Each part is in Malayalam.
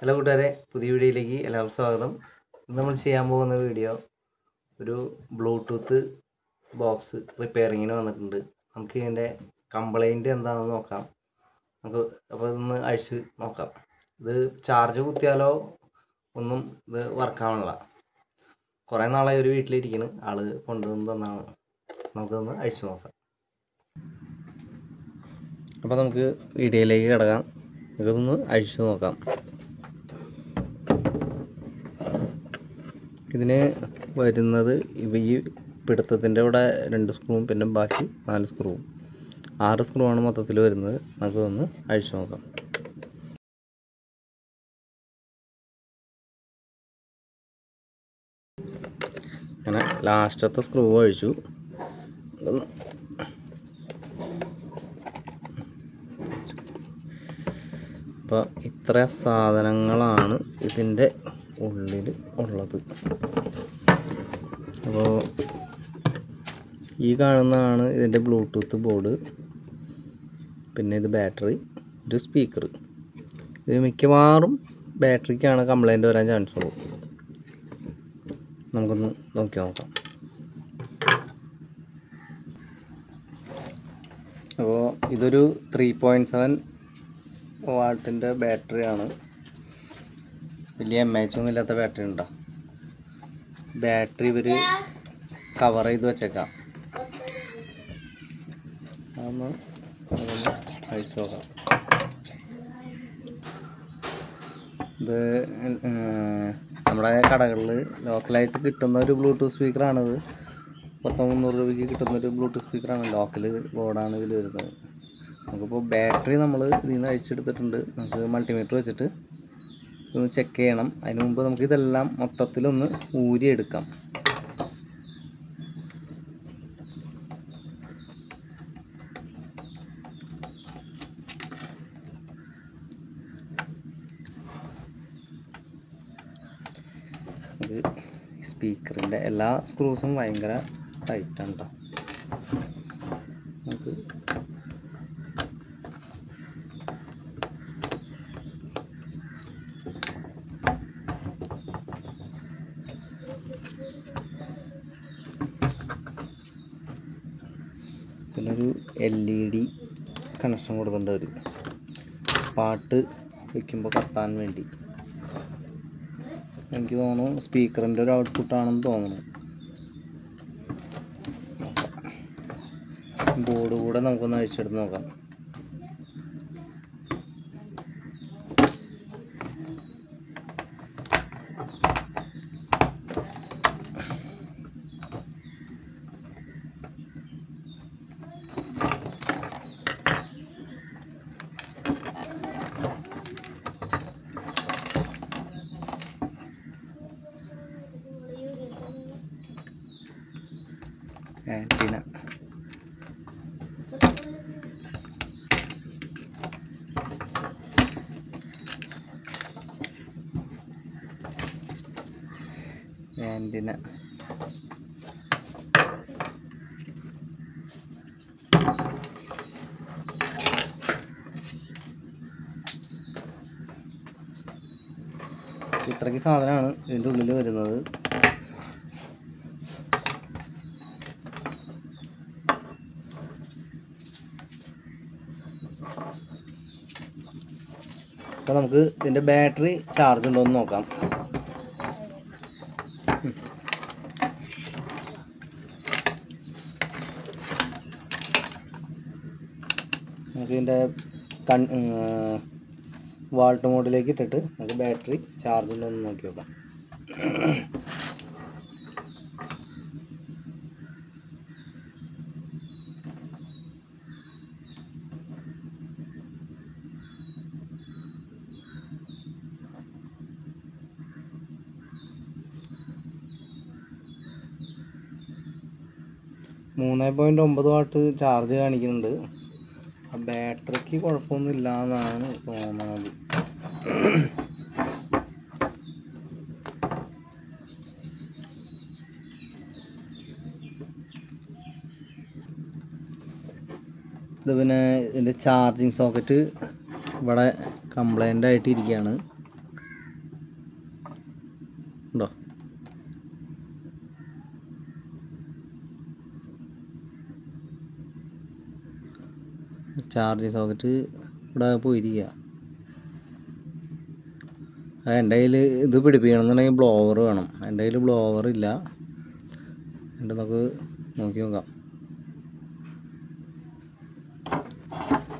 ഹലോ കൂട്ടുകാരെ, പുതിയ വീഡിയോയിലേക്ക് എല്ലാവർക്കും സ്വാഗതം. ഇന്ന് നമ്മൾ ചെയ്യാൻ പോകുന്ന വീഡിയോ ഒരു ബ്ലൂടൂത്ത് ബോക്സ് റിപ്പയറിങ്ങിന് വന്നിട്ടുണ്ട്. നമുക്ക് ഇതിൻ്റെ കംപ്ലൈൻറ്റ് എന്താണെന്ന് നോക്കാം. അപ്പോൾ ഇതൊന്ന് അഴിച്ച് നോക്കാം. ഇത് ചാർജ് കുത്തിയാലോ ഒന്നും ഇത് വർക്കാവണില്ല. കുറേ നാളായി ഒരു വീട്ടിലിരിക്കുന്നു, ആള് കൊണ്ടുവന്ന് തന്നാണ്. നമുക്കൊന്ന് അഴിച്ചു നോക്കാം. അപ്പോൾ നമുക്ക് വീഡിയോയിലേക്ക് കിടക്കാം. ഇതൊന്ന് അഴിച്ചു നോക്കാം. ഇതിന് വരുന്നത് ഈ പിടുത്തത്തിൻ്റെ ഇവിടെ 2 സ്ക്രൂവും പിന്നെ ബാക്കി 4 സ്ക്രൂവും 6 സ്ക്രൂ ആണ് മൊത്തത്തിൽ വരുന്നത്. നമുക്കൊന്ന് അഴിച്ചു നോക്കാം. അങ്ങനെ ലാസ്റ്റത്തെ സ്ക്രൂ അഴിച്ചു. അപ്പോൾ ഇത്ര സാധനങ്ങളാണ് ഇതിൻ്റെ ഉള്ളിൽ ഉള്ളത്. അപ്പോൾ ഈ കാണുന്നതാണ് ഇതിൻ്റെ ബ്ലൂടൂത്ത് ബോർഡ്, പിന്നെ ഇത് ബാറ്ററി, ഒരു സ്പീക്കർ. ഇത് മിക്കവാറും ബാറ്ററിക്കാണ് കംപ്ലൈൻറ്റ് വരാൻ ചാൻസ് ഉള്ളൂ. നമുക്കൊന്ന് നോക്കാം. അപ്പോൾ ഇതൊരു 3.7 വാട്ടിൻ്റെ ബാറ്ററിയാണ്. വലിയ MAH ഒന്നും ഇല്ലാത്ത ബാറ്ററി ഉണ്ടോ. ബാറ്ററി ഇവർ കവർ ചെയ്ത് വെച്ചേക്കാം. അതൊന്ന് അഴിച്ചു നോക്കാം. ഇത് നമ്മുടെ കടകളിൽ ലോക്കലായിട്ട് കിട്ടുന്ന ഒരു ബ്ലൂടൂത്ത് സ്പീക്കറാണിത്. 300 രൂപയ്ക്ക് കിട്ടുന്നൊരു ബ്ലൂടൂത്ത് സ്പീക്കറാണ്. ലോക്കൽ ബോർഡാണ് ഇതിൽ വരുന്നത്. നമുക്കിപ്പോൾ ബാറ്ററി നമ്മൾ ഇതിൽ നിന്ന് അഴിച്ചെടുത്തിട്ടുണ്ട്. നമുക്ക് മൾട്ടിമീറ്റർ വെച്ചിട്ട് ഒന്ന് ചെക്ക് ചെയ്യണം. അതിന് മുമ്പ് നമുക്കിതെല്ലാം മൊത്തത്തിലൊന്ന് ഊരിയെടുക്കാം. ഇത് സ്പീക്കറിൻ്റെ എല്ലാ സ്ക്രൂസും ഭയങ്കര ടൈറ്റാണ് കേട്ടോ. നമുക്ക് പിന്നൊരു LED കണക്ഷൻ കൊടുക്കേണ്ട ഒരു പാട്ട് വയ്ക്കുമ്പോൾ കത്താൻ വേണ്ടി. എനിക്ക് തോന്നുന്നു സ്പീക്കറിൻ്റെ ഒരു ഔട്ട്പുട്ടാണെന്ന് തോന്നുന്നു. ബോർഡ് കൂടെ നമുക്കൊന്ന് അഴിച്ചെടുത്ത് നോക്കാം. ആൻറ്റിന ഇത്രയ്ക്ക് സാധനമാണ് ഇതിൻ്റെ ഉള്ളിൽ വരുന്നത്. അപ്പോൾ നമുക്ക് ഇതിൻ്റെ ബാറ്ററി ചാർജ് ഉണ്ടോ എന്ന് നോക്കാം. നമുക്ക് ഇതിൻ്റെ വാൾട്ട് മോഡിലേക്ക് ഇട്ടിട്ട് നമുക്ക് ബാറ്ററി ചാർജ് ഉണ്ടോ എന്ന് നോക്കി നോക്കാം. .9 വാട്ട് ചാർജ് കാണിക്കുന്നുണ്ട്. ആ ബാറ്ററിക്ക് കുഴപ്പമൊന്നുമില്ല എന്നാണ് തോന്നുന്നത്. ഇത് പിന്നെ ഇതിൻ്റെ ചാർജിങ് സോക്കറ്റ് ഇവിടെ കംപ്ലൈൻ്റ് ആയിട്ടിരിക്കുകയാണ്. ചാർജിങ് സോക്കറ്റ് ഇവിടെ പോയിരിക്കുക. എൻ്റെ കയ്യിൽ ഇത് പിടിപ്പിക്കണമെന്നുണ്ടെങ്കിൽ ബ്ലോവർ വേണം. എൻ്റെ കയ്യിൽ ബ്ലോവർ ഇല്ല. എന്നിട്ട് നമുക്ക് നോക്കി നോക്കാം.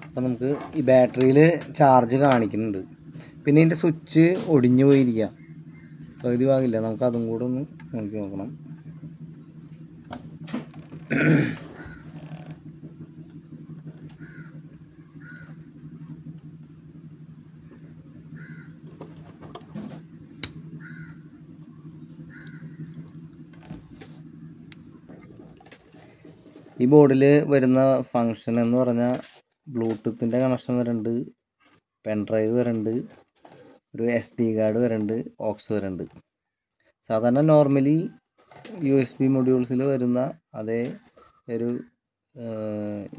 അപ്പം നമുക്ക് ഈ ബാറ്ററിയിൽ ചാർജ് കാണിക്കുന്നുണ്ട്. പിന്നെ ഇതിൻ്റെ സ്വിച്ച് ഒടിഞ്ഞു പോയിരിക്കുക, പകുതി ഭാഗമില്ല. നമുക്ക് അതും കൂടെ ഒന്ന് നോക്കി നോക്കണം. ഈ ബോർഡിൽ വരുന്ന ഫങ്ഷൻ എന്ന് പറഞ്ഞാൽ ബ്ലൂടൂത്തിൻ്റെ കണക്ഷൻ വരുന്നുണ്ട്, പെൻ ഡ്രൈവ് വരുന്നുണ്ട്, ഒരു SD കാർഡ് വരുന്നുണ്ട്, ഓക്സ് വരുന്നുണ്ട്. സാധാരണ നോർമലി USB മൊഡ്യൂൾസിൽ വരുന്ന അതേ ഒരു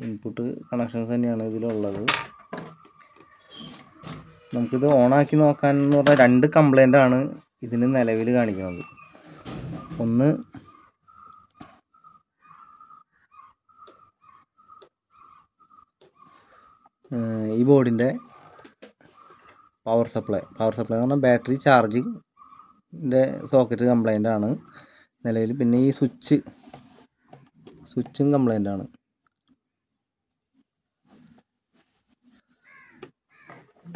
ഇൻപുട്ട് കണക്ഷൻസ് തന്നെയാണ് ഇതിലുള്ളത്. നമുക്കിത് ഓണാക്കി നോക്കാൻ എന്ന് പറഞ്ഞാൽ 2 കംപ്ലൈൻ്റ് ആണ് ഇതിന് നിലവിൽ കാണിക്കുന്നത്. ഒന്ന്, ഈ ബോർഡിൻ്റെ പവർ സപ്ലൈ എന്ന് പറഞ്ഞാൽ ബാറ്ററി ചാർജിങ്ങിൻ്റെ സോക്കറ്റ് കംപ്ലൈൻ്റ് ആണ് നിലവിൽ. പിന്നെ ഈ സ്വിച്ചും കംപ്ലൈൻ്റ് ആണ്.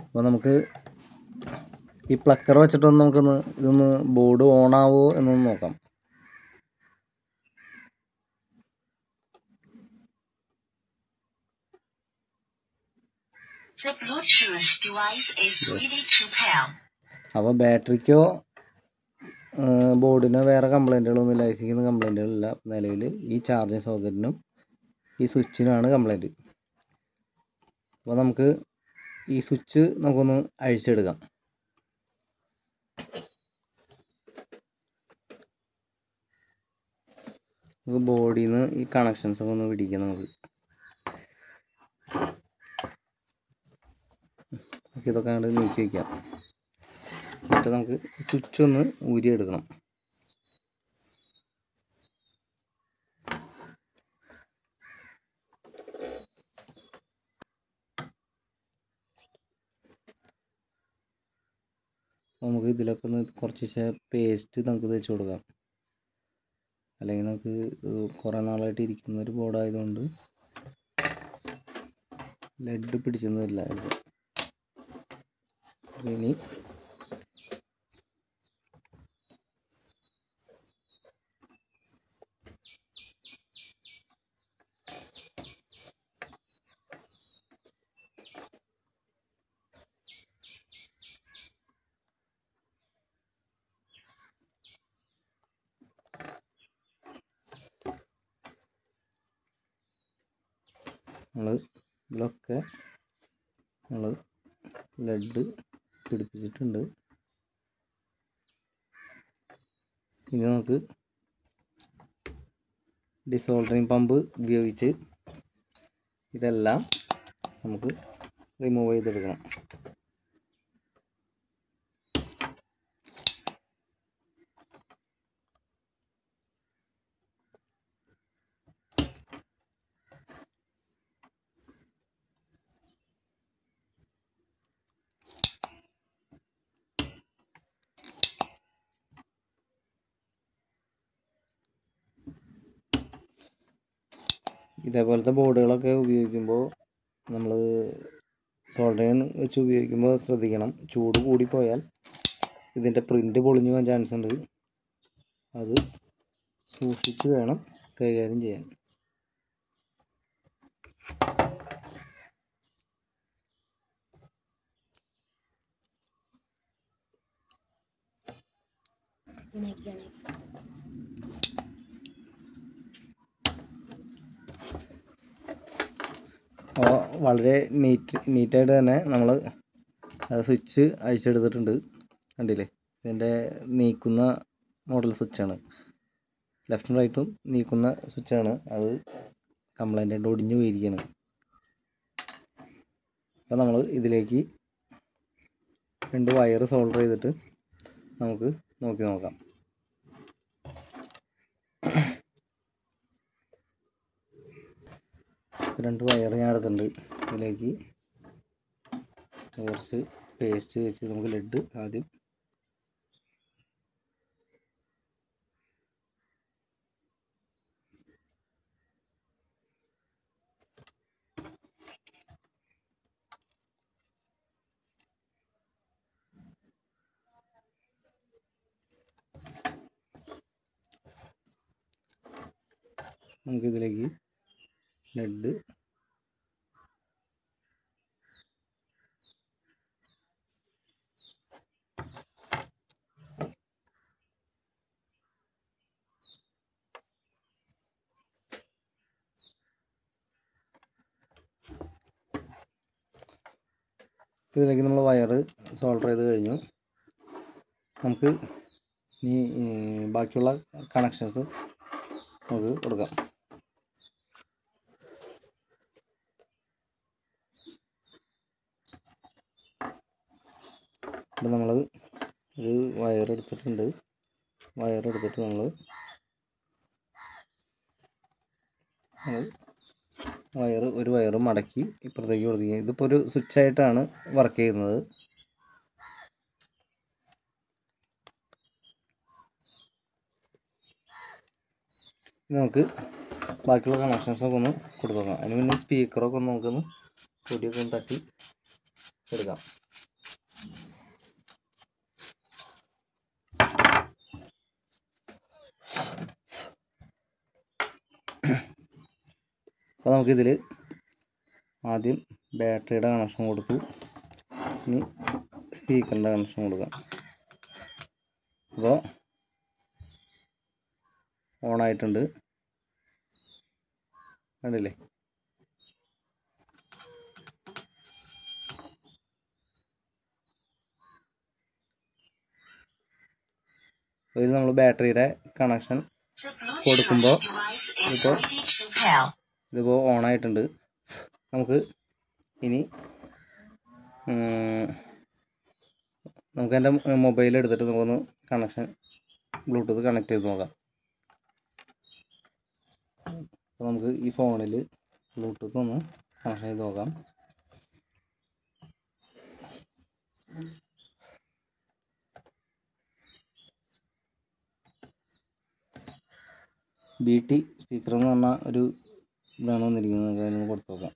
അപ്പോൾ നമുക്ക് ഈ പ്ലക്കർ വെച്ചിട്ടൊന്ന് ഇതൊന്ന് ബോർഡ് ഓണാവോ എന്നൊന്ന് നോക്കാം. അപ്പോൾ ബാറ്ററിക്കോ ബോർഡിനോ വേറെ കംപ്ലൈൻറ്റുകളൊന്നുമില്ല, ICക്ക് കംപ്ലൈൻറ്റുകളില്ല നിലവിൽ. ഈ ചാർജിങ് സോക്കറ്റിനും ഈ സ്വിച്ചിനുമാണ് കംപ്ലൈൻറ്റ്. അപ്പോൾ നമുക്ക് ഈ സ്വിച്ച് നമുക്കൊന്ന് അഴിച്ചെടുക്കാം. നമുക്ക് ബോഡിയിൽ നിന്ന് ഈ കണക്ഷൻസൊക്കെ ഒന്ന് പിടിക്കാം. നമുക്ക് ഇതൊക്കെ അങ്ങോട്ട് നീക്കി വയ്ക്കാം. എന്നിട്ട് നമുക്ക് സ്വിച്ച് ഒന്ന് ഊരിയെടുക്കണം. നമുക്ക് ഇതിലൊക്കെ ഒന്ന് കുറച്ച് പേസ്റ്റ് നമുക്ക് തേച്ച് കൊടുക്കാം. അല്ലെങ്കിൽ നമുക്ക് കുറേ നാളായിട്ട് ഇരിക്കുന്ന ഒരു ബോർഡായതുകൊണ്ട് ലെഡ് പിടിച്ചൊന്നും വരില്ല. ഇനി ഇതിലൊക്കെ നമ്മൾ ലെഡ് പിടിപ്പിച്ചിട്ടുണ്ട്. ഇനി നമുക്ക് ഡിസോൾഡറിങ് പമ്പ് ഉപയോഗിച്ച് ഇതെല്ലാം നമുക്ക് റിമൂവ് ചെയ്തെടുക്കണം. ഇതേപോലത്തെ ബോർഡുകളൊക്കെ ഉപയോഗിക്കുമ്പോൾ നമ്മൾ സോൾഡറിങ് വെച്ച് ഉപയോഗിക്കുമ്പോൾ ശ്രദ്ധിക്കണം. ചൂട് കൂടിപ്പോയാൽ ഇതിൻ്റെ പ്രിൻ്റ് പൊളിഞ്ഞു പോകാൻ ചാൻസ് ഉണ്ട്. അത് സൂക്ഷിച്ച് വേണം കൈകാര്യം ചെയ്യാൻ. അപ്പോൾ വളരെ നീറ്റായിട്ട് തന്നെ നമ്മൾ സ്വിച്ച് അഴിച്ചെടുത്തിട്ടുണ്ട്. കണ്ടില്ലേ, ഇതിൻ്റെ നീക്കുന്ന മോഡൽ സ്വിച്ചാണ്. ലെഫ്റ്റും റൈറ്റും നീക്കുന്ന സ്വിച്ചാണ്. അത് കംപ്ലൈൻ്റ് ആയിട്ട് ഒടിഞ്ഞു പോയിരിക്കുകയാണ്. അപ്പോൾ നമ്മൾ ഇതിലേക്ക് 2 വയർ സോൾഡർ ചെയ്തിട്ട് നമുക്ക് നോക്കി നോക്കാം. രണ്ട് വയർ ഞാൻ എടുത്തിട്ടുണ്ട്. ഇതിലേക്ക് കുറച്ച് പേസ്റ്റ് വെച്ച് നമുക്ക് ലെഡ് ആദ്യം നമുക്കിതിലേക്ക് ലെഡ് ഇതിലേക്ക് നമ്മൾ വയറ് സോൾഡർ ചെയ്ത് കഴിഞ്ഞു. നമുക്ക് ഈ ബാക്കിയുള്ള കണക്ഷൻസ് നമുക്ക് കൊടുക്കാം. ഇപ്പം നമ്മൾ ഒരു വയറെടുത്തിട്ടുണ്ട്. വയറെടുത്തിട്ട് നമ്മൾ ഒരു വയറ് മടക്കി ഇപ്പുറത്തേക്ക് കൊടുക്കുക. ഇതിപ്പോൾ ഒരു സ്വിച്ചായിട്ടാണ് വർക്ക് ചെയ്യുന്നത്. നമുക്ക് ബാക്കിയുള്ള കണക്ഷൻസൊക്കെ ഒന്ന് കൊടുത്തു നോക്കാം. അതിന് മുന്നേ സ്പീക്കറൊക്കെ ഒന്ന് നമുക്കൊന്ന് പൊടിയൊക്കെ ഒന്ന് തട്ടി എടുക്കാം. അപ്പോൾ നമുക്കിതിൽ ആദ്യം ബാറ്ററിയുടെ കണക്ഷൻ കൊടുത്തു. ഇനി സ്പീക്കറിൻ്റെ കണക്ഷൻ കൊടുക്കാം. അപ്പോൾ ഓണായിട്ടുണ്ട്, കണ്ടില്ലേ? അപ്പോൾ ഇത് നമ്മൾ ബാറ്ററിയുടെ കണക്ഷൻ കൊടുക്കുമ്പോൾ ഇതിപ്പോൾ ഓണായിട്ടുണ്ട്. നമുക്ക് ഇനി എൻ്റെ മൊബൈൽ എടുത്തിട്ട് നമുക്കൊന്ന് കണക്ഷൻ ബ്ലൂടൂത്ത് കണക്ട് ചെയ്ത് നോക്കാം. അപ്പോൾ നമുക്ക് ഈ ഫോണിൽ ബ്ലൂടൂത്ത് ഒന്ന് കണക്ഷൻ ചെയ്ത് നോക്കാം. BT സ്പീക്കർ എന്ന് പറഞ്ഞാൽ ഒരു ഇതാണ് വന്നിരിക്കുന്നത്. അതിനൊന്ന് കൊടുത്തു നോക്കാം.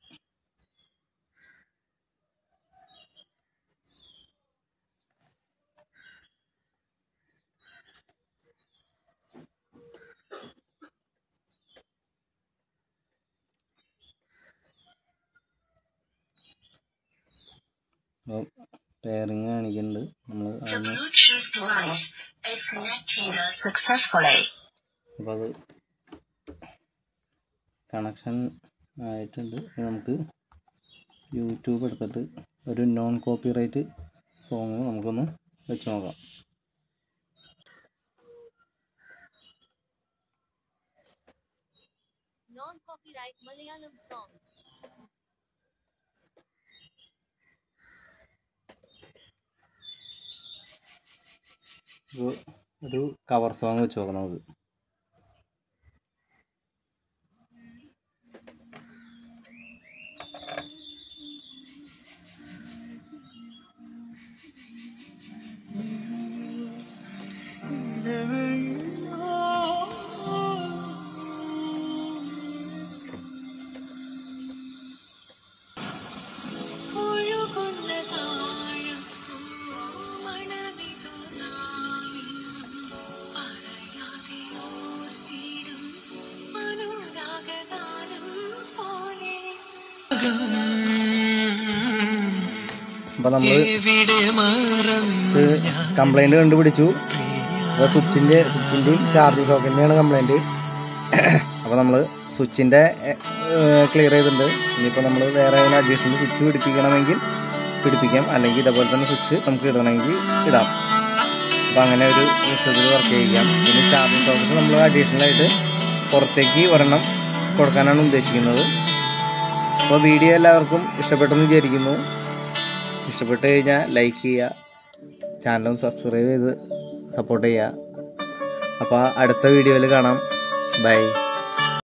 അപ്പോൾ പെയറിങ് കാണിക്കുന്നുണ്ട്. നമ്മൾ അപ്പോൾ അത് കണക്ഷൻ ആയിട്ടുണ്ട്. നമുക്ക് യൂട്യൂബ് എടുത്തിട്ട് ഒരു നോൺ കോപ്പിറൈറ്റ് സോങ് നമുക്കൊന്ന് വെച്ച് നോക്കാം. Non copyright Malayalam songs. ഒരു കവർ സോങ് വെച്ച് നോക്കാം നമുക്ക്. അപ്പോൾ നമ്മൾ കംപ്ലൈൻറ്റ് കണ്ടുപിടിച്ചു. അപ്പോൾ സ്വിച്ചിൻ്റെയും ചാർജ് സോക്കറ്റിൻ്റെയാണ് കംപ്ലൈൻറ്റ്. അപ്പോൾ നമ്മൾ സ്വിച്ചിൻ്റെ ക്ലിയർ ചെയ്തിട്ടുണ്ട്. ഇനിയിപ്പോൾ നമ്മൾ വേറെ ഏതെങ്കിലും അഡീഷണൽ സ്വിച്ച് പിടിപ്പിക്കണമെങ്കിൽ പിടിപ്പിക്കാം, അല്ലെങ്കിൽ ഇതേപോലെ തന്നെ സ്വിച്ച് നമുക്ക് ഇടണമെങ്കിൽ ഇടാം. അപ്പോൾ അങ്ങനെ ഒരു സ്വിച്ചിൽ വർക്ക് ചെയ്യിക്കാം. പിന്നെ ചാർജിങ് സോക്കറ്റ് നമ്മൾ അഡീഷണലായിട്ട് പുറത്തേക്ക് ഒരെണ്ണം കൊടുക്കാനാണ് ഉദ്ദേശിക്കുന്നത്. അപ്പോൾ വീഡിയോ എല്ലാവർക്കും ഇഷ്ടപ്പെട്ടെന്ന് വിചാരിക്കുന്നു. ഇഷ്ടപ്പെട്ട് കഴിഞ്ഞാൽ ലൈക്ക് ചെയ്യുക, ചാനൽ സബ്സ്ക്രൈബ് ചെയ്ത് സപ്പോർട്ട് ചെയ്യുക. അപ്പോൾ അടുത്ത വീഡിയോയിൽ കാണാം. ബൈ.